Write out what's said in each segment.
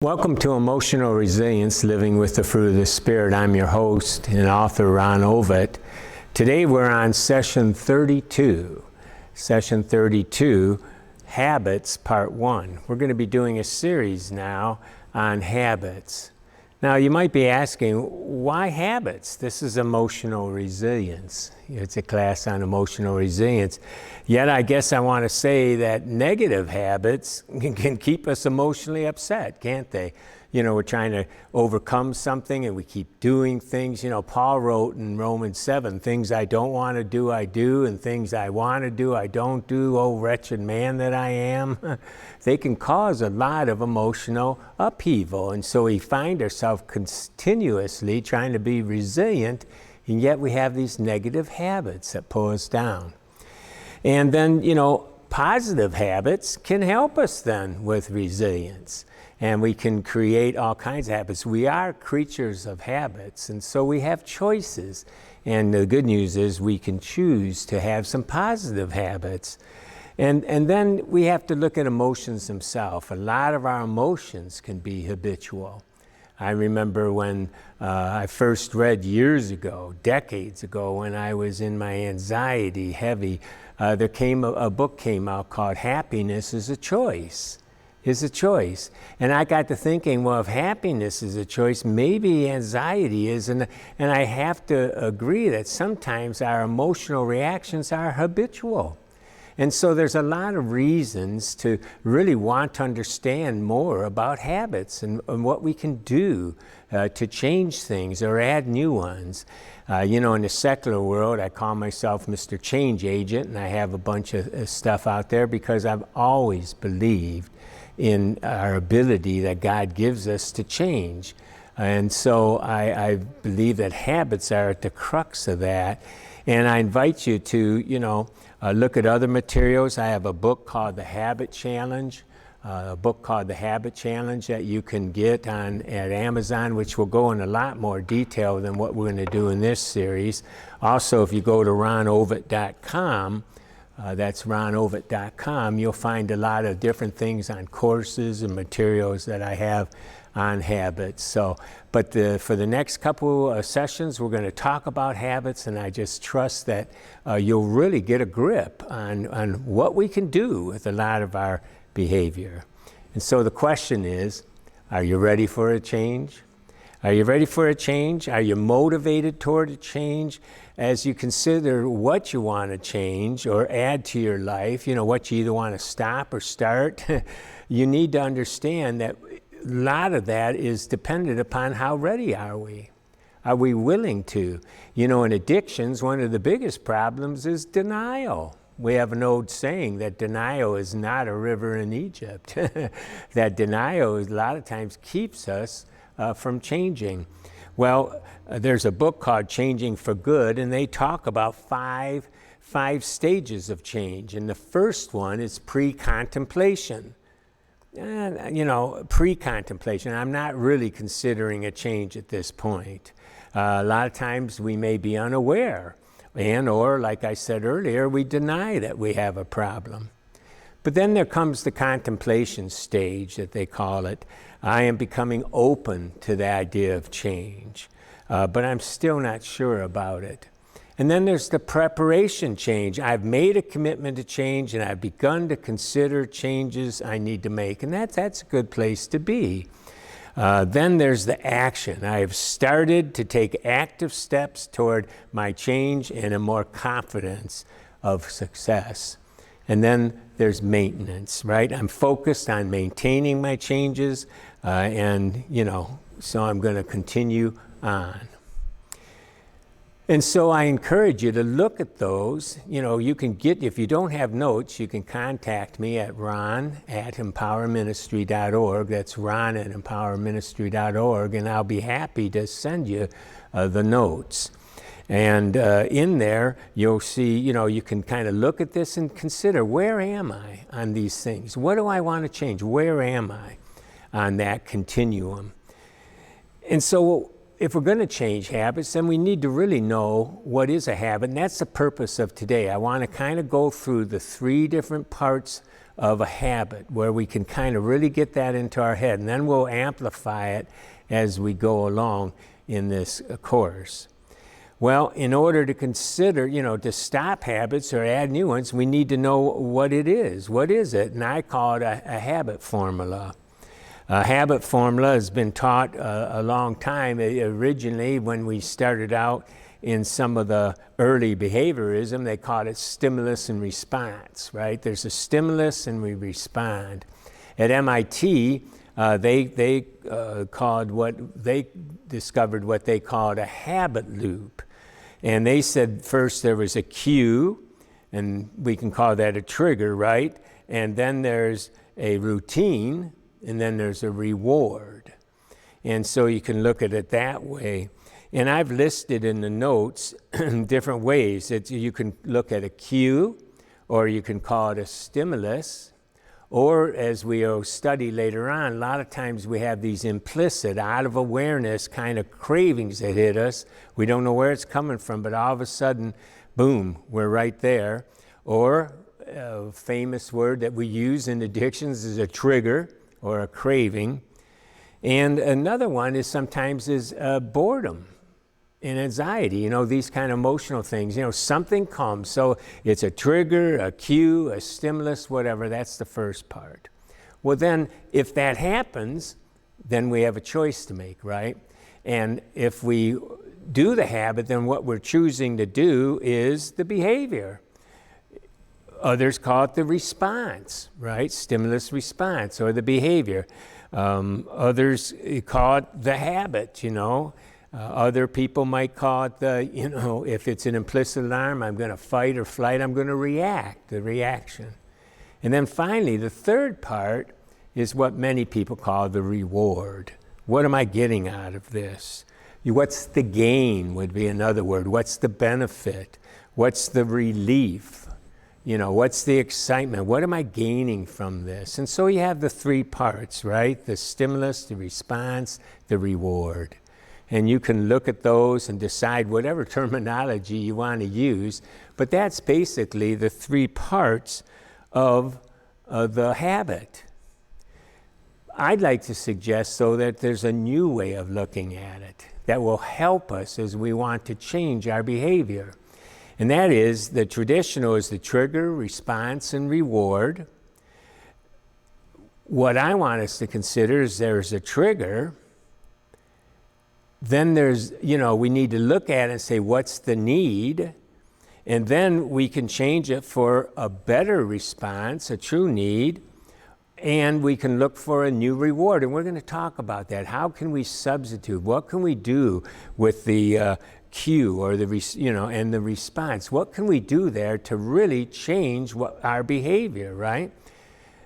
Welcome to Emotional Resilience, Living with the Fruit of the Spirit. I'm your host and author, Ron Ovitt. Today we're on session 32. Session 32, Habits, Part 1. We're going to be doing a series now on habits. Now you might be asking, why habits? This is emotional resilience. It's a class on emotional resilience. Yet I guess I want to say that negative habits can keep us emotionally upset, can't they? You know, we're trying to overcome something and we keep doing things. You know, Paul wrote in Romans 7, things I don't want to do, I do, and things I want to do, I don't do. Oh, wretched man that I am. They can cause a lot of emotional upheaval. And so we find ourselves continuously trying to be resilient, and yet we have these negative habits that pull us down. And then, you know, positive habits can help us then with resilience. And we can create all kinds of habits. We are creatures of habits, and so we have choices. And the good news is we can choose to have some positive habits. And then we have to look at emotions themselves. A lot of our emotions can be habitual. I remember when I first read years ago, decades ago, when I was in my anxiety heavy, a book came out called Happiness is a Choice. Is a choice. And I got to thinking, well, if happiness is a choice, maybe anxiety is. And I have to agree that sometimes our emotional reactions are habitual. And so there's a lot of reasons to really want to understand more about habits and what we can do to change things or add new ones. You know, in the secular world, I call myself Mr. Change Agent, and I have a bunch of stuff out there because I've always believed in our ability that God gives us to change. And so I believe that habits are at the crux of that. And I invite you to, you know, look at other materials. I have a book called The Habit Challenge, that you can get at Amazon, which will go in a lot more detail than what we're going to do in this series. Also, if you go to ronovitt.com, that's ronovitt.com, you'll find a lot of different things on courses and materials that I have on habits. But for the next couple of sessions, we're going to talk about habits, and I just trust that you'll really get a grip on what we can do with a lot of our behavior. And so the question is, are you ready for a change? Are you ready for a change? Are you motivated toward a change? As you consider what you want to change or add to your life, you know, what you either want to stop or start, you need to understand that a lot of that is dependent upon how ready are we. Are we willing to? You know, in addictions, one of the biggest problems is denial. We have an old saying that denial is not a river in Egypt. That denial a lot of times keeps us from changing. Well, there's a book called Changing for Good, and they talk about five stages of change. And the first one is pre-contemplation. And, you know, pre-contemplation, I'm not really considering a change at this point. A lot of times we may be unaware, or, like I said earlier, we deny that we have a problem. But then there comes the contemplation stage, that they call it. I am becoming open to the idea of change, but I'm still not sure about it. And then there's the preparation change. I've made a commitment to change, and I've begun to consider changes I need to make, and that's a good place to be. Then there's the action. I have started to take active steps toward my change and a more confidence of success. And then there's maintenance, right? I'm focused on maintaining my changes, and, you know, so I'm going to continue on. And so I encourage you to look at those. You know, you can get, if you don't have notes, you can contact me at ron@empowerministry.org. That's ron@empowerministry.org, and I'll be happy to send you the notes. And in there, you'll see, you know, you can kind of look at this and consider, where am I on these things? What do I want to change? Where am I on that continuum? And so if we're going to change habits, then we need to really know what is a habit, and that's the purpose of today. I want to kind of go through the 3 different parts of a habit where we can kind of really get that into our head, and then we'll amplify it as we go along in this course. Well, in order to consider, to stop habits or add new ones, we need to know what it is. What is it? And I call it a habit formula. A habit formula has been taught a long time. Originally, when we started out in some of the early behaviorism, they called it stimulus and response, right? There's a stimulus and we respond. At MIT, they discovered what they called a habit loop. And they said first there was a cue, and we can call that a trigger, right? And then there's a routine, and then there's a reward. And so you can look at it that way. And I've listed in the notes different ways. You can look at a cue, or you can call it a stimulus, or as we'll study later on, a lot of times we have these implicit, out of awareness kind of cravings that hit us. We don't know where it's coming from, but all of a sudden, boom, we're right there. Or a famous word that we use in addictions is a trigger or a craving. And another one is sometimes boredom and anxiety, these kind of emotional things. Something comes, so it's a trigger, a cue, a stimulus, whatever. That's the first part. Well, then, if that happens, then we have a choice to make, right? And if we do the habit, then what we're choosing to do is the behavior. Others call it the response, right? Stimulus response, or the behavior. Others call it the habit, Other people might call it if it's an implicit alarm, I'm going to fight or flight, I'm going to react, the reaction. And then finally, the third part is what many people call the reward. What am I getting out of this? What's the gain would be another word. What's the benefit? What's the relief? What's the excitement? What am I gaining from this? And so you have the 3 parts, right? The stimulus, the response, the reward. And you can look at those and decide whatever terminology you want to use. But that's basically the 3 parts of the habit. I'd like to suggest, though, that there's a new way of looking at it that will help us as we want to change our behavior. And that is, the traditional is the trigger, response, and reward. What I want us to consider is there's a trigger. Then there's, we need to look at it and say, what's the need? And then we can change it for a better response, a true need, and we can look for a new reward. And we're going to talk about that. How can we substitute? What can we do with the cue or and the response? What can we do there to really change our behavior, right?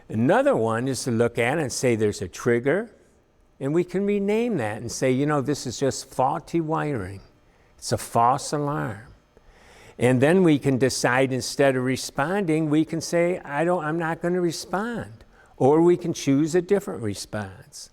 Another one is to look at it and say there's a trigger. And we can rename that and say, this is just faulty wiring. It's a false alarm. And then we can decide, instead of responding, we can say, I'm not going to respond. Or we can choose a different response.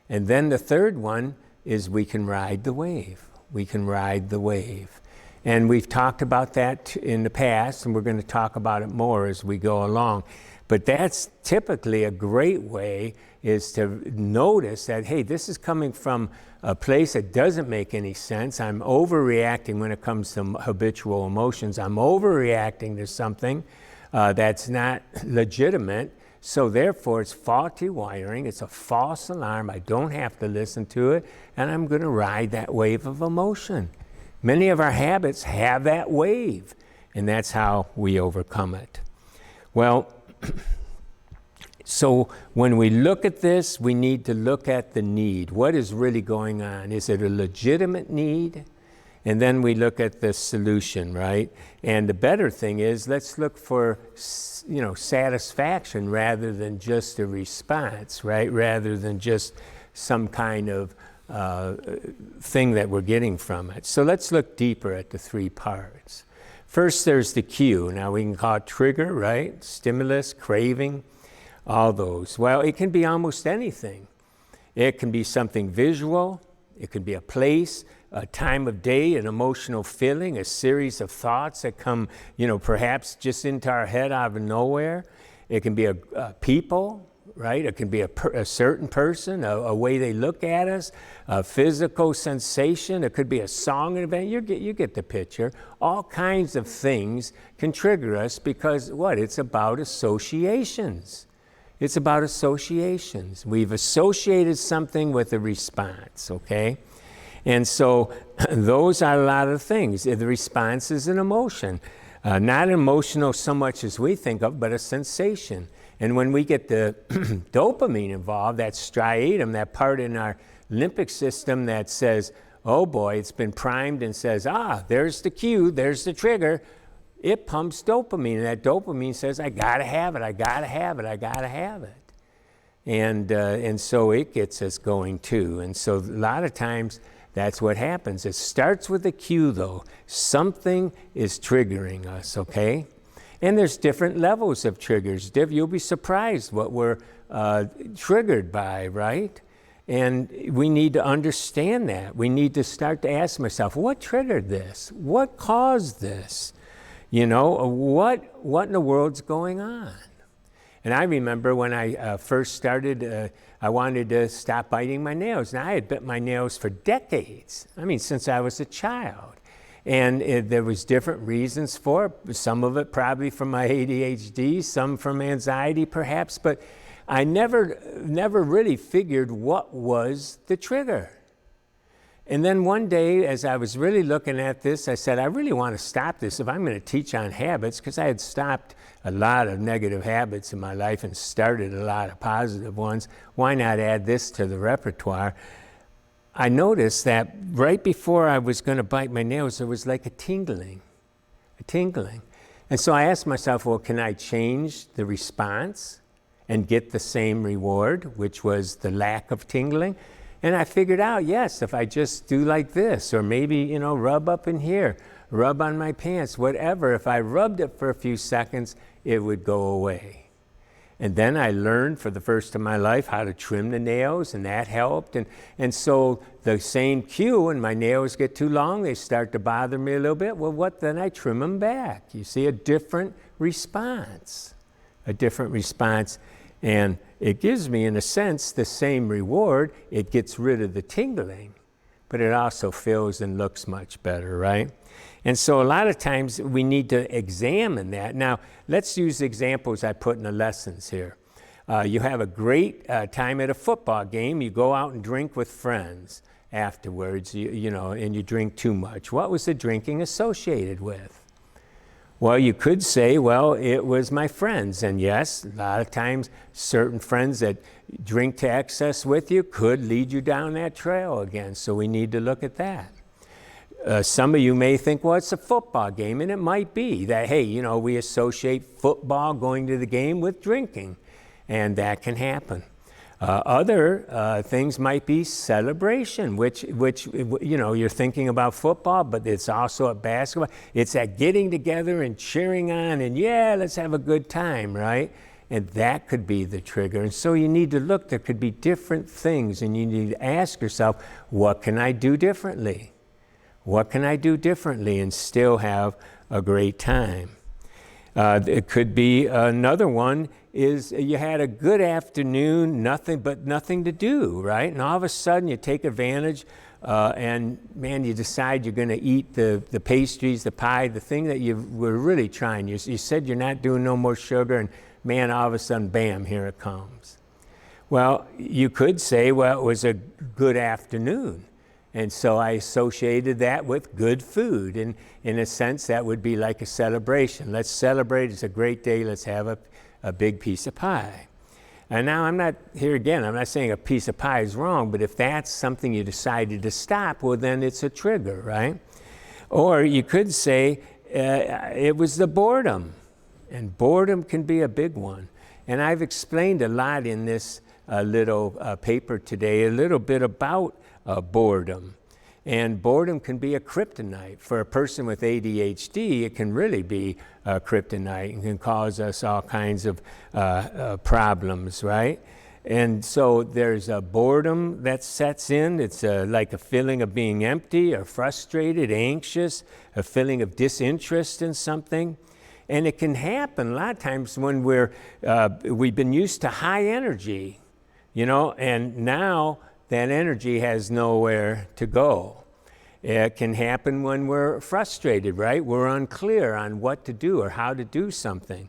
And then the third one is we can ride the wave. We can ride the wave. And we've talked about that in the past, and we're going to talk about it more as we go along. But that's typically a great way, is to notice that, hey, this is coming from a place that doesn't make any sense. I'm overreacting when it comes to habitual emotions. I'm overreacting to something that's not legitimate. So therefore, it's faulty wiring. It's a false alarm. I don't have to listen to it. And I'm going to ride that wave of emotion. Many of our habits have that wave. And that's how we overcome it. Well, so when we look at this, we need to look at the need. What is really going on? Is it a legitimate need? And then we look at the solution, right? And the better thing is, let's look for, satisfaction rather than just a response, right? Rather than just some kind of thing that we're getting from it. So let's look deeper at the 3 parts. First, there's the cue. Now we can call it trigger, right? Stimulus, craving, all those. Well, it can be almost anything. It can be something visual, It could be a place, a time of day, an emotional feeling, a series of thoughts that come, perhaps just into our head out of nowhere. It can be a people, right? It can be a certain person, a way they look at us, a physical sensation. It could be a song, an event. You get the picture. All kinds of things can trigger us because what? It's about associations. It's about associations. We've associated something with a response, okay? And so those are a lot of things. The response is an emotion. Not emotional so much as we think of, but a sensation. And when we get the dopamine involved, that striatum, that part in our limbic system that says, oh boy, it's been primed and says, there's the cue, there's the trigger, it pumps dopamine. And that dopamine says, I gotta have it, I gotta have it, I gotta have it. And so it gets us going too. And so a lot of times, that's what happens. It starts with a cue, though. Something is triggering us, okay? And there's different levels of triggers. You'll be surprised what we're triggered by, right? And we need to understand that. We need to start to ask myself, what triggered this? What caused this? What in the world's going on? And I remember when I first started, I wanted to stop biting my nails. Now, I had bit my nails for decades. Since I was a child. And there was different reasons for it. Some of it probably from my ADHD, some from anxiety perhaps, but I never really figured what was the trigger. And then one day, as I was really looking at this, I said, I really want to stop this if I'm going to teach on habits, because I had stopped a lot of negative habits in my life and started a lot of positive ones. Why not add this to the repertoire? I noticed that right before I was going to bite my nails, there was like a tingling. And so I asked myself, well, can I change the response and get the same reward, which was the lack of tingling? And I figured out, yes, if I just do like this, or maybe, rub up in here, rub on my pants, whatever, if I rubbed it for a few seconds, it would go away. And then I learned for the first time in my life how to trim the nails, and that helped. And so the same cue, when my nails get too long, they start to bother me a little bit. Well, then I trim them back. You see, a different response. And it gives me, in a sense, the same reward. It gets rid of the tingling, but it also feels and looks much better, right? And so a lot of times we need to examine that. Now, let's use examples I put in the lessons here. You have a great time at a football game. You go out and drink with friends afterwards, and you drink too much. What was the drinking associated with? Well, you could say, well, it was my friends. And yes, a lot of times certain friends that drink to excess with you could lead you down that trail again. So we need to look at that. Some of you may think, well, it's a football game, and it might be that, hey, we associate football, going to the game, with drinking, and that can happen. Other things might be celebration, which you're thinking about football, but it's also at basketball. It's at getting together and cheering on, and yeah, let's have a good time, right? And that could be the trigger. And so you need to look. There could be different things, and you need to ask yourself, what can I do differently? What can I do differently and still have a great time? It could be another one is you had a good afternoon, nothing to do, right? And all of a sudden you take advantage and man, you decide you're going to eat the pastries, the pie, the thing that you were really trying. You said you're not doing no more sugar, and man, all of a sudden, bam, here it comes. Well, you could say, well, it was a good afternoon. And so I associated that with good food. And in a sense, that would be like a celebration. Let's celebrate. It's a great day. Let's have a big piece of pie. And now I'm not saying a piece of pie is wrong, but if that's something you decided to stop, well, then it's a trigger, right? Or you could say it was the boredom. And boredom can be a big one. And I've explained a lot in this little paper today, a little bit about boredom. And boredom can be a kryptonite. For a person with ADHD, it can really be a kryptonite and can cause us all kinds of problems, right? And so there's a boredom that sets in. It's like a feeling of being empty or frustrated, anxious, a feeling of disinterest in something. And it can happen a lot of times when we've been used to high energy, and now that energy has nowhere to go. It can happen when we're frustrated, right? We're unclear on what to do or how to do something.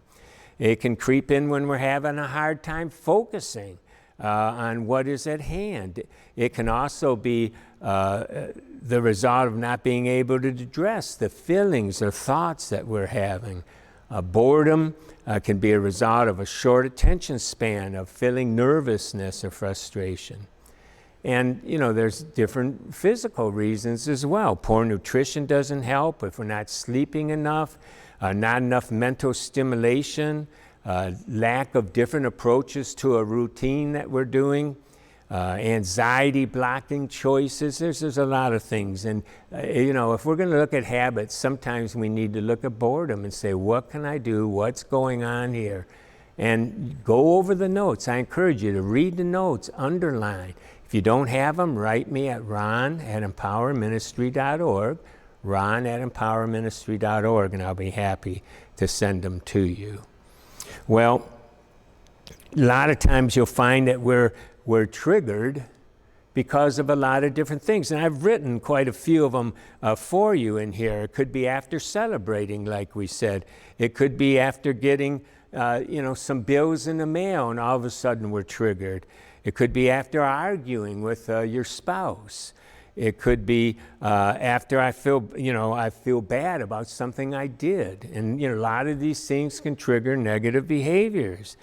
It can creep in when we're having a hard time focusing on what is at hand. It can also be the result of not being able to address the feelings or thoughts that we're having. Boredom can be a result of a short attention span, of feeling nervousness or frustration. And, there's different physical reasons as well. Poor nutrition doesn't help if we're not sleeping enough, not enough mental stimulation, lack of different approaches to a routine that we're doing, anxiety blocking choices. There's a lot of things. And, if we're going to look at habits, sometimes we need to look at boredom and say, what can I do? What's going on here? And go over the notes. I encourage you to read the notes, underline. If you don't have them, write me at ron@empowerministry.org, ron@empowerministry.org, and I'll be happy to send them to you. Well, a lot of times you'll find that we're triggered because of a lot of different things. And I've written quite a few of them for you in here. It could be after celebrating, like we said. It could be after getting some bills in the mail and all of a sudden we're triggered. It could be after arguing with your spouse. It could be after I feel bad about something I did. And, a lot of these things can trigger negative behaviors.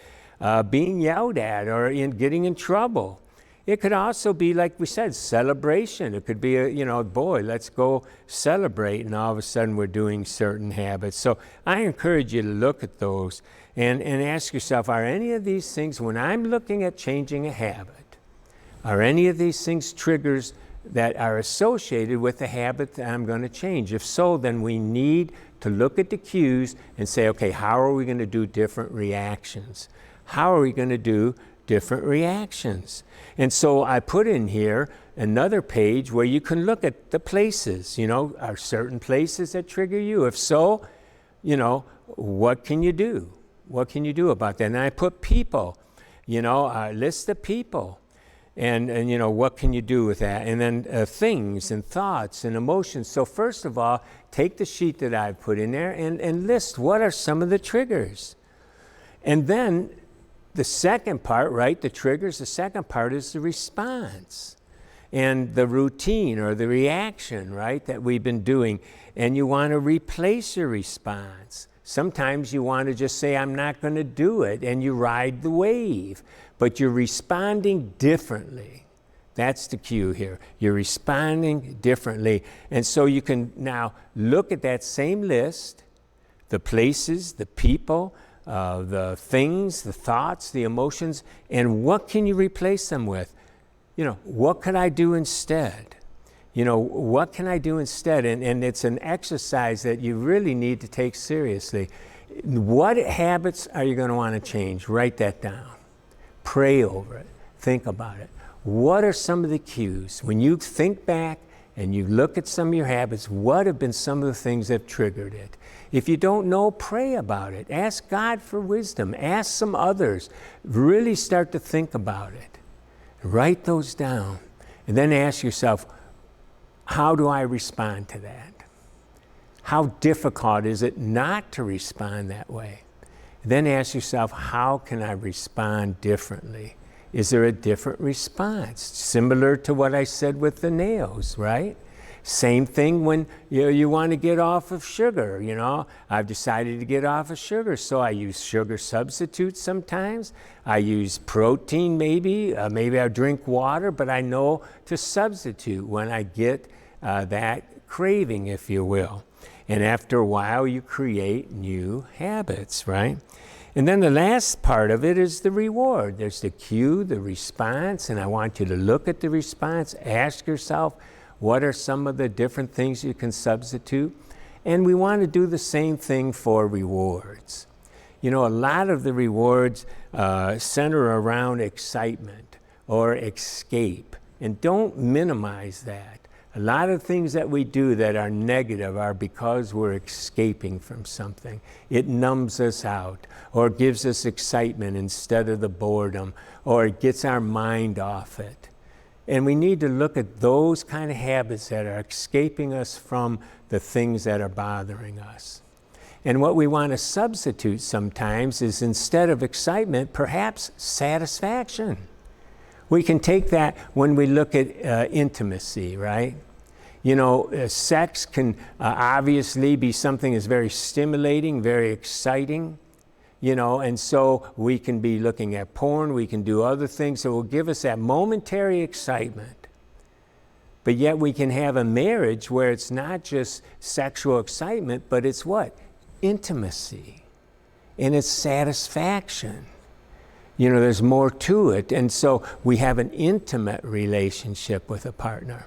Being yelled at or getting in trouble. It could also be, like we said, celebration. It could be, boy, let's go celebrate, and all of a sudden we're doing certain habits. So I encourage you to look at those and ask yourself, are any of these things, when I'm looking at changing a habit, are any of these things triggers that are associated with the habit that I'm going to change? If so, then we need to look at the cues and say, okay, how are we going to do different reactions? How are we going to do different reactions? And so I put in here another page where you can look at the places. Are certain places that trigger you? If so, what can you do? What can you do about that? And I put people, a list of people. And what can you do with that? And then things and thoughts and emotions. So first of all, take the sheet that I've put in there and list what are some of the triggers. And then the second part, right, the triggers, the second part is the response and the routine or the reaction, right, that we've been doing. And you want to replace your response. Sometimes you want to just say, I'm not going to do it, and you ride the wave. But you're responding differently. That's the cue here. You're responding differently. And so you can now look at that same list, the places, the people, the things, the thoughts, the emotions, and what can you replace them with? What could I do instead? What can I do instead? And it's an exercise that you really need to take seriously. What habits are you going to want to change? Write that down. Pray over it. Think about it. What are some of the cues? When you think back and you look at some of your habits, what have been some of the things that have triggered it? If you don't know, pray about it. Ask God for wisdom. Ask some others. Really start to think about it. Write those down. And then ask yourself, how do I respond to that? How difficult is it not to respond that way? Then ask yourself, how can I respond differently? Is there a different response? Similar to what I said with the nails, right? Same thing when you want to get off of sugar. I've decided to get off of sugar, so I use sugar substitutes sometimes. I use protein maybe I drink water, but I know to substitute when I get that craving, if you will. And after a while, you create new habits, right? And then the last part of it is the reward. There's the cue, the response, and I want you to look at the response, ask yourself, what are some of the different things you can substitute? And we want to do the same thing for rewards. You know, a lot of the rewards center around excitement or escape. And don't minimize that. A lot of things that we do that are negative are because we're escaping from something. It numbs us out, or gives us excitement instead of the boredom, or it gets our mind off it. And we need to look at those kind of habits that are escaping us from the things that are bothering us. And what we want to substitute sometimes is, instead of excitement, perhaps satisfaction. We can take that when we look at intimacy, right? You know, sex can obviously be something that's very stimulating, very exciting, you know, and so we can be looking at porn, we can do other things that will give us that momentary excitement. But yet we can have a marriage where it's not just sexual excitement, but it's what? Intimacy. And it's satisfaction. You know, there's more to it. And so we have an intimate relationship with a partner.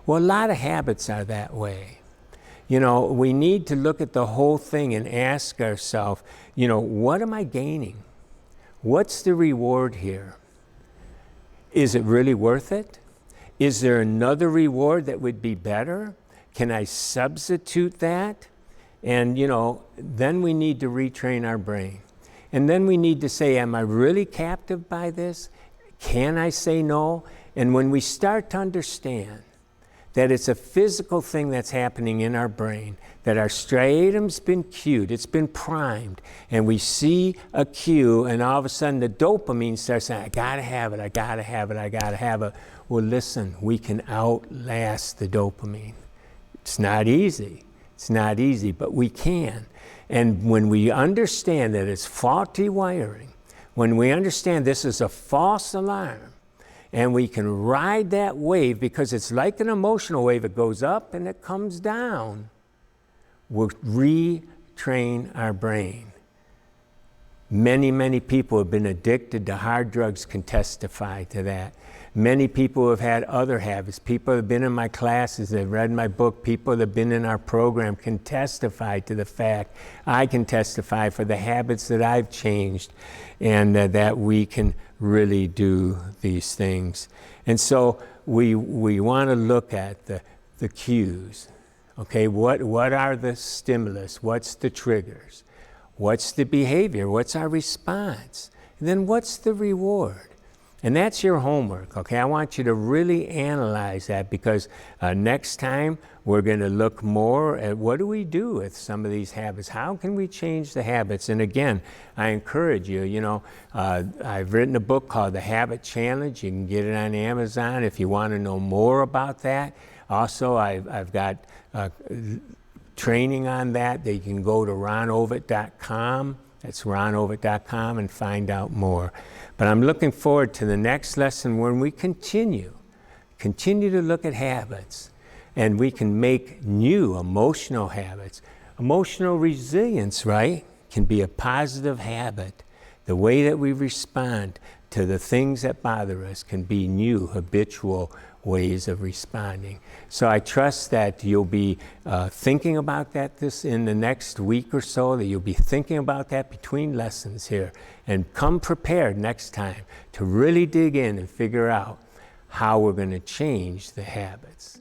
Well, a lot of habits are that way. You know, we need to look at the whole thing and ask ourselves, you know, what am I gaining? What's the reward here? Is it really worth it? Is there another reward that would be better? Can I substitute that? And, you know, then we need to retrain our brain. And then we need to say, am I really captive by this? Can I say no? And when we start to understand that it's a physical thing that's happening in our brain, that our striatum's been cued, it's been primed, and we see a cue, and all of a sudden the dopamine starts saying, I gotta have it, I gotta have it, I gotta have it. Well, listen, we can outlast the dopamine. It's not easy. It's not easy, but we can. And when we understand that it's faulty wiring, when we understand this is a false alarm, and we can ride that wave, because it's like an emotional wave, it goes up and it comes down, we'll retrain our brain. Many, many people who have been addicted to hard drugs can testify to that. Many people who have had other habits, people who have been in my classes, they've read my book, people that have been in our program can testify to the fact. I can testify for the habits that I've changed, and that we can really do these things. And so we want to look at the cues. Okay, what are the stimulus? What's the triggers? What's the behavior? What's our response? And then what's the reward? And that's your homework, okay? I want you to really analyze that, because next time we're going to look more at what do we do with some of these habits? How can we change the habits? And again, I encourage you, you know, I've written a book called The Habit Challenge. You can get it on Amazon if you want to know more about that. Also, I've got training on that. You can go to ronovett.com. That's ronovett.com and find out more. But I'm looking forward to the next lesson when we continue to look at habits, and we can make new emotional habits. Emotional resilience, right, can be a positive habit. The way that we respond to the things that bother us can be new habitual ways of responding. So I trust that you'll be thinking about that this in the next week or so, that you'll be thinking about that between lessons here, and come prepared next time to really dig in and figure out how we're going to change the habits.